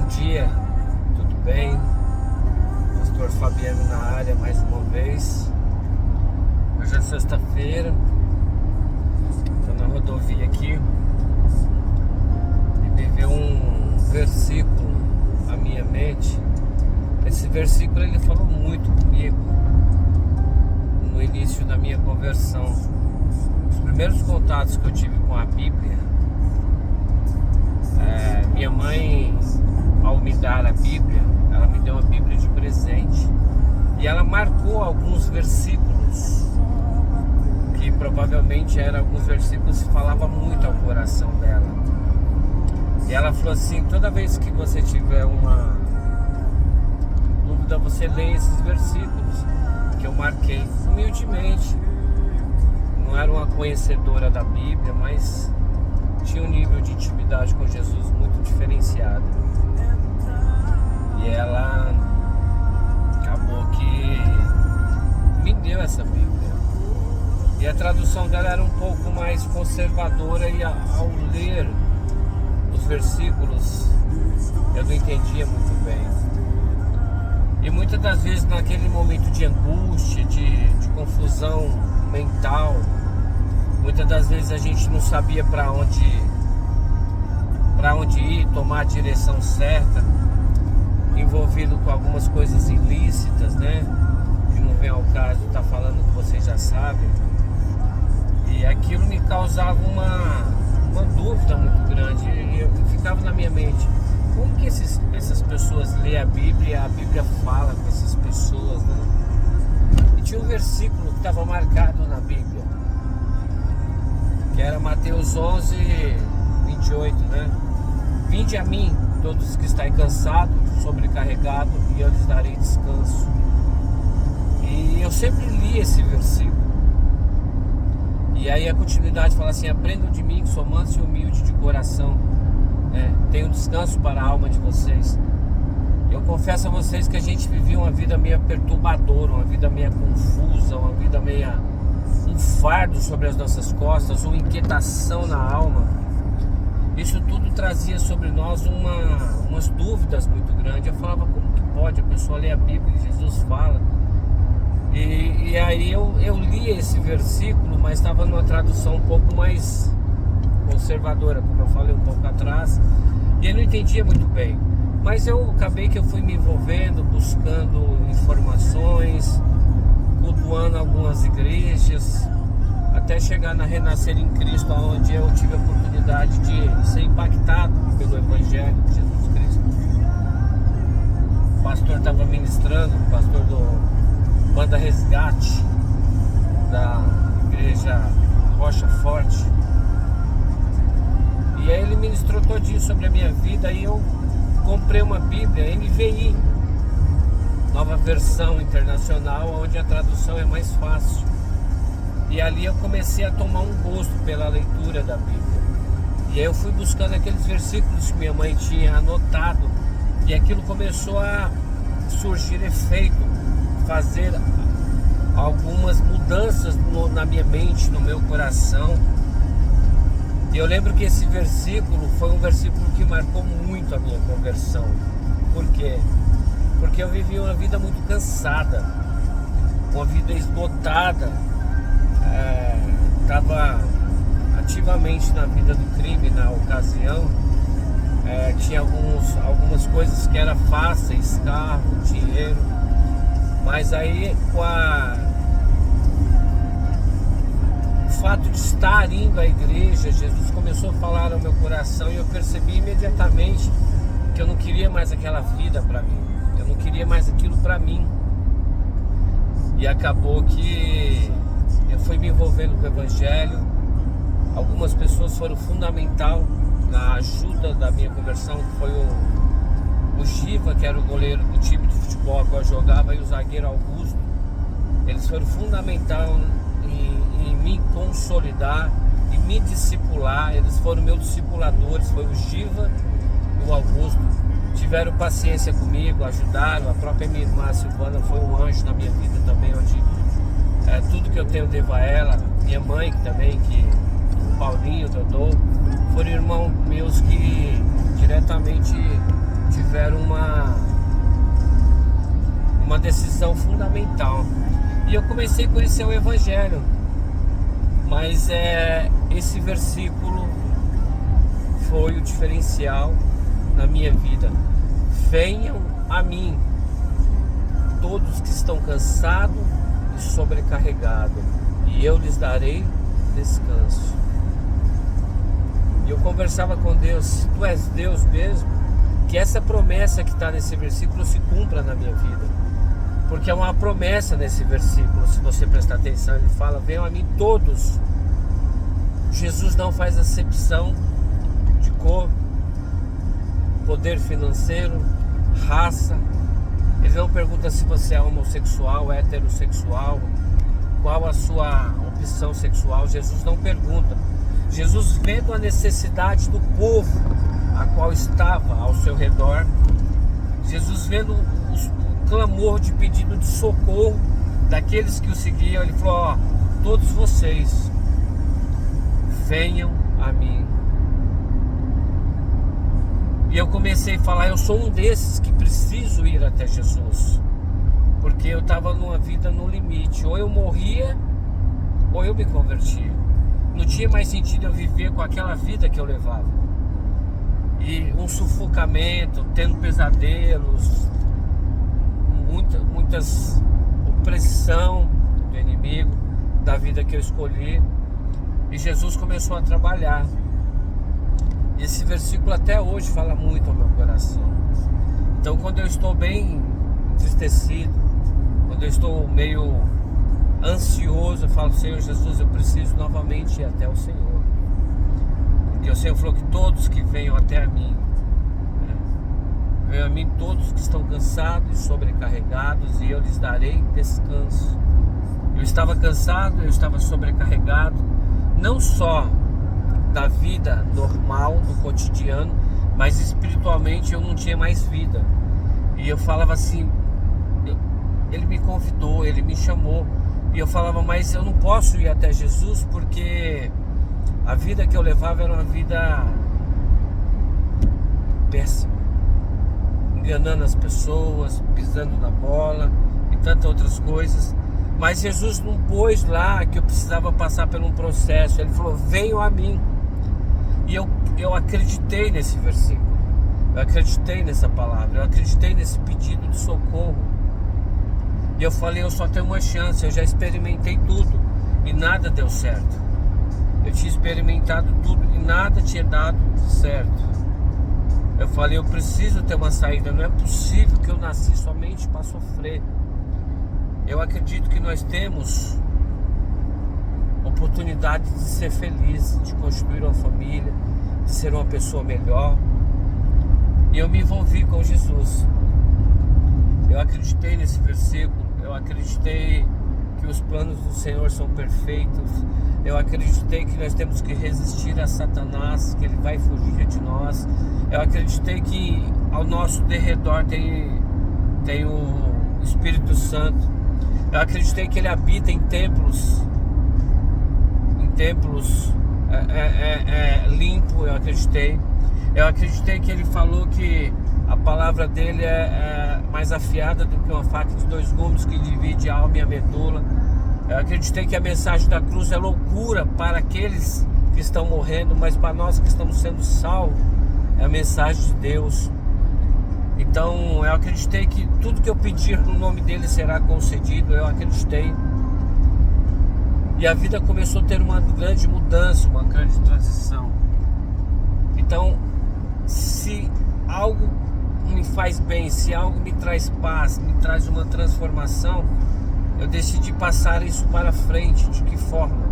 dia, tudo bem? Pastor Fabiano na área mais uma vez. Hoje é sexta-feira, estou na rodovia aqui e me veio um versículo à minha mente. Esse versículo ele falou muito comigo no início da minha conversão. Os primeiros contatos que eu tive com a Bíblia, minha mãe, ao me dar a Bíblia, ela me deu uma Bíblia de presente e ela marcou alguns versículos que provavelmente eram alguns versículos que falavam muito ao coração dela. E ela falou assim: toda vez que você tiver uma dúvida, você lê esses versículos que eu marquei humildemente. Não era uma conhecedora da Bíblia, mas tinha um nível de intimidade com Jesus muito diferenciado. E ela acabou que me deu essa Bíblia. E a tradução dela era um pouco mais conservadora, e ao ler os versículos eu não entendia muito bem. E muitas das vezes, naquele momento de angústia, de confusão mental, muitas das vezes a gente não sabia para onde ir, tomar a direção certa, envolvido com algumas coisas ilícitas, né? Que não vem ao caso estar falando que vocês já sabem. E aquilo me causava uma dúvida muito grande. E eu ficava na minha mente: como que essas pessoas lêem a Bíblia e a Bíblia fala com essas pessoas, né? E tinha um versículo que estava marcado na Bíblia, que era Mateus 11, 28, né? Vinde a mim, todos que estáis cansados, sobrecarregados, e eu lhes darei descanso. E eu sempre li esse versículo. E aí a continuidade fala assim: aprendam de mim, que sou manso e humilde de coração, tenho descanso para a alma de vocês. Eu confesso a vocês que a gente vivia uma vida meio perturbadora, uma vida meio confusa, uma vida meio um fardo sobre as nossas costas, uma inquietação na alma. Isso tudo trazia sobre nós umas dúvidas muito grandes. Eu falava: como que pode a pessoa ler a Bíblia e Jesus fala? E aí eu li esse versículo, mas estava numa tradução um pouco mais conservadora, como eu falei um pouco atrás, e eu não entendia muito bem. Mas eu fui me envolvendo, buscando informações, cultuando algumas igrejas, até chegar na Renascer em Cristo, onde eu tive a oportunidade de ser impactado pelo Evangelho de Jesus Cristo. O pastor estava ministrando, o pastor do Banda Resgate, da igreja Rocha Forte, e aí ele ministrou todinho sobre a minha vida. E eu comprei uma Bíblia NVI, nova versão internacional, onde a tradução é mais fácil. E ali eu comecei a tomar um gosto pela leitura da Bíblia. E aí eu fui buscando aqueles versículos que minha mãe tinha anotado, e aquilo começou a surgir efeito, fazer algumas mudanças na minha mente, no meu coração. E eu lembro que esse versículo foi um versículo que marcou muito a minha conversão. Por quê? Porque eu vivi uma vida muito cansada, uma vida esgotada. Estava ativamente na vida do crime na ocasião. Tinha algumas coisas que eram fáceis, carro, dinheiro. Mas aí, com o fato de estar indo à igreja, Jesus começou a falar ao meu coração, e eu percebi imediatamente que eu não queria mais aquela vida para mim. Eu não queria mais aquilo para mim. E acabou que eu fui me envolvendo com o Evangelho. Algumas pessoas foram fundamental na ajuda da minha conversão, que foi o Giva, que era o goleiro do time de futebol que eu jogava, e o zagueiro Augusto. Eles foram fundamental em me consolidar e me discipular. Eles foram meus discipuladores. Foi o Giva e o Augusto. Tiveram paciência comigo, ajudaram. A própria minha irmã Silvana foi um anjo na minha vida também, onde tudo que eu tenho devo a ela. Minha mãe também, o Paulinho, o Dodô, foram irmãos meus que diretamente tiveram tiveram uma decisão fundamental. E eu comecei a conhecer o Evangelho, mas esse versículo foi o diferencial na minha vida. Venham a mim todos que estão cansados e sobrecarregados, e eu lhes darei descanso. E eu conversava com Deus: se tu és Deus mesmo, que essa promessa que está nesse versículo se cumpra na minha vida, porque é uma promessa nesse versículo. Se você prestar atenção, ele fala: venham a mim todos. Jesus não faz acepção de cor, poder financeiro, raça. Ele não pergunta se você é homossexual, heterossexual, qual a sua opção sexual. Jesus não pergunta. Jesus, vendo a necessidade do povo a qual estava ao seu redor, Jesus vendo o clamor de pedido de socorro daqueles que o seguiam, ele falou: ó, todos vocês venham a mim. E eu comecei a falar: eu sou um desses que preciso ir até Jesus, porque eu estava numa vida no limite. Ou eu morria, ou eu me convertia. Não tinha mais sentido eu viver com aquela vida que eu levava. E um sufocamento, tendo pesadelos, muitas opressão do inimigo, da vida que eu escolhi. E Jesus começou a trabalhar. E esse versículo até hoje fala muito ao meu coração. Então, quando eu estou bem entristecido, quando eu estou meio ansioso, eu falo: Senhor Jesus, eu preciso novamente ir até o Senhor. Porque o Senhor falou que todos que venham até a mim, venham a mim todos que estão cansados e sobrecarregados, e eu lhes darei descanso. Eu estava cansado, eu estava sobrecarregado, não só da vida normal, do cotidiano, mas espiritualmente eu não tinha mais vida. E eu falava assim, ele me convidou, ele me chamou, e eu falava: mas eu não posso ir até Jesus, porque a vida que eu levava era uma vida péssima, enganando as pessoas, pisando na bola e tantas outras coisas. Mas Jesus não pôs lá que eu precisava passar por um processo. Ele falou: venham a mim. E eu acreditei nesse versículo, eu acreditei nessa palavra, eu acreditei nesse pedido de socorro. E eu falei: eu só tenho uma chance, eu já experimentei tudo e nada deu certo. Eu tinha experimentado tudo e nada tinha dado certo. Eu falei: eu preciso ter uma saída, não é possível que eu nasci somente para sofrer. Eu acredito que nós temos oportunidade de ser feliz, de construir uma família, de ser uma pessoa melhor. E eu me envolvi com Jesus. Eu acreditei nesse versículo, eu acreditei que os planos do Senhor são perfeitos. Eu acreditei que nós temos que resistir a Satanás, que ele vai fugir de nós. Eu acreditei que ao nosso derredor tem o Espírito Santo. Eu acreditei que ele habita em templos limpo. Eu acreditei que ele falou que a palavra dele é mais afiada do que uma faca de 2 gumes, que divide a alma e a medula. Eu acreditei que a mensagem da cruz é loucura para aqueles que estão morrendo, mas para nós que estamos sendo salvos é a mensagem de Deus. Então eu acreditei que tudo que eu pedir no nome dele será concedido. Eu acreditei. E a vida começou a ter uma grande mudança, uma grande transição. Então, se algo me faz bem, se algo me traz paz, me traz uma transformação, eu decidi passar isso para frente. De que forma?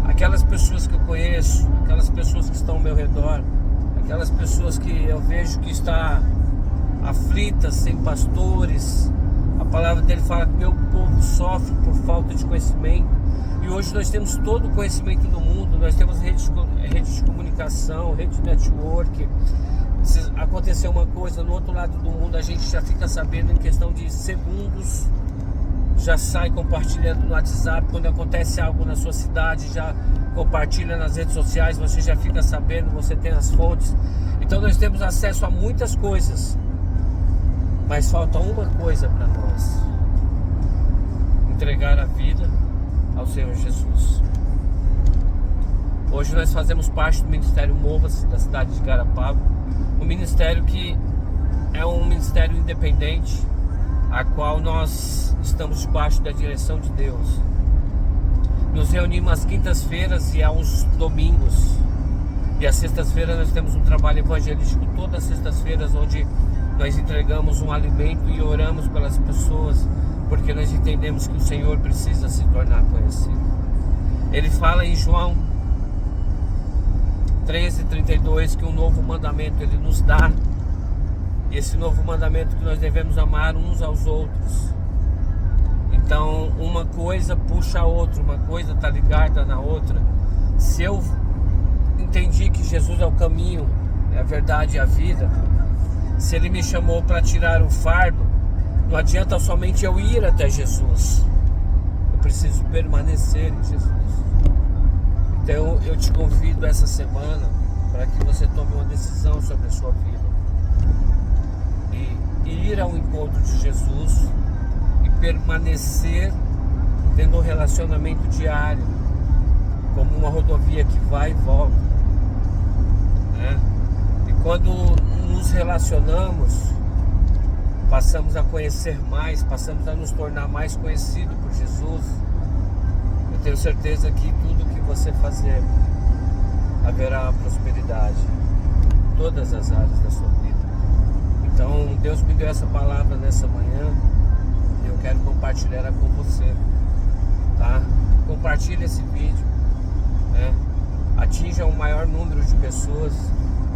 Aquelas pessoas que eu conheço, aquelas pessoas que estão ao meu redor, aquelas pessoas que eu vejo que está aflitas, sem pastores. A palavra dele fala que meu povo sofre por falta de conhecimento. E hoje nós temos todo o conhecimento do mundo. Nós temos rede de comunicação, rede de network. Se acontecer uma coisa no outro lado do mundo, a gente já fica sabendo em questão de segundos. Já sai compartilhando no WhatsApp. Quando acontece algo na sua cidade, já compartilha nas redes sociais. Você já fica sabendo, você tem as fontes. Então nós temos acesso a muitas coisas, mas falta uma coisa para nós: entregar a vida ao Senhor Jesus. Hoje nós fazemos parte do Ministério Mova-se da cidade de Garapava, um ministério que é um ministério independente, a qual nós estamos debaixo da direção de Deus. Nos reunimos às quintas-feiras e aos domingos, e às sextas-feiras nós temos um trabalho evangelístico todas as sextas-feiras, onde nós entregamos um alimento e oramos pelas pessoas, porque nós entendemos que o Senhor precisa se tornar conhecido. Ele fala em João 13:32 que um novo mandamento Ele nos dá, e esse novo mandamento que nós devemos amar uns aos outros. Então uma coisa puxa a outra, uma coisa está ligada na outra. Se eu entendi que Jesus é o caminho, é a verdade e a vida, se Ele me chamou para tirar o fardo, não adianta somente eu ir até Jesus, eu preciso permanecer em Jesus. Então eu te convido essa semana para que você tome uma decisão sobre a sua vida e ir ao encontro de Jesus e permanecer tendo um relacionamento diário, como uma rodovia que vai e volta, né? E quando nos relacionamos, passamos a conhecer mais, passamos a nos tornar mais conhecidos por Jesus. Eu tenho certeza que tudo que você fazer haverá prosperidade em todas as áreas da sua vida. Então Deus me deu essa palavra nessa manhã e eu quero compartilhar ela com você, tá? Compartilhe esse vídeo, né? Atinja o maior número de pessoas.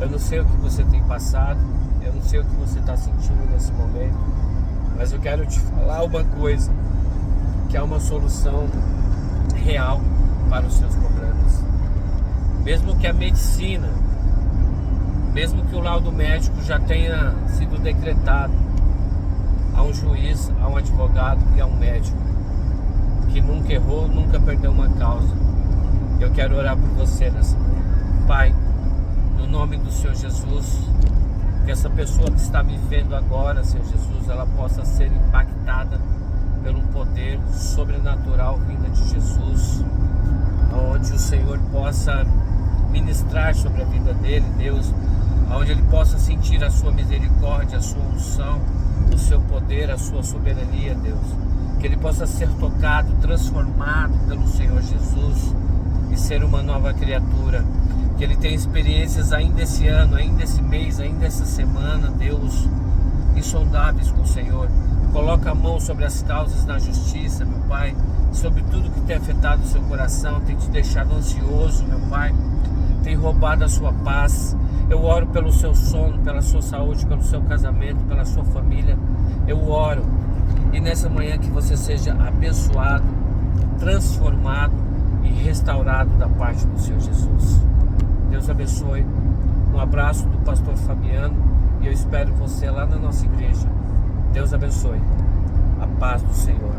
Eu não sei o que você tem passado, eu não sei o que você está sentindo nesse momento, mas eu quero te falar uma coisa, que é uma solução real para os seus problemas. Mesmo que a medicina, mesmo que o laudo médico já tenha sido decretado, há um juiz, há um advogado e há um médico que nunca errou, nunca perdeu uma causa. Eu quero orar por você nessa manhã. Pai, no nome do Senhor Jesus, que essa pessoa que está me vendo agora, Senhor Jesus, ela possa ser impactada pelo poder sobrenatural vinda de Jesus, onde o Senhor possa ministrar sobre a vida dele, Deus, onde ele possa sentir a sua misericórdia, a sua unção, o seu poder, a sua soberania, Deus, que ele possa ser tocado, transformado pelo Senhor Jesus e ser uma nova criatura, que ele tenha experiências ainda esse ano, ainda esse mês, ainda essa semana, Deus, insondáveis com o Senhor. Coloca a mão sobre as causas na justiça, meu Pai, sobre tudo que tem afetado o seu coração, tem te deixado ansioso, meu Pai, tem roubado a sua paz. Eu oro pelo seu sono, pela sua saúde, pelo seu casamento, pela sua família. Eu oro, e nessa manhã que você seja abençoado, transformado e restaurado da parte do Senhor Jesus. Deus abençoe. Um abraço do pastor Fabiano, e eu espero você lá na nossa igreja. Deus abençoe. A paz do Senhor.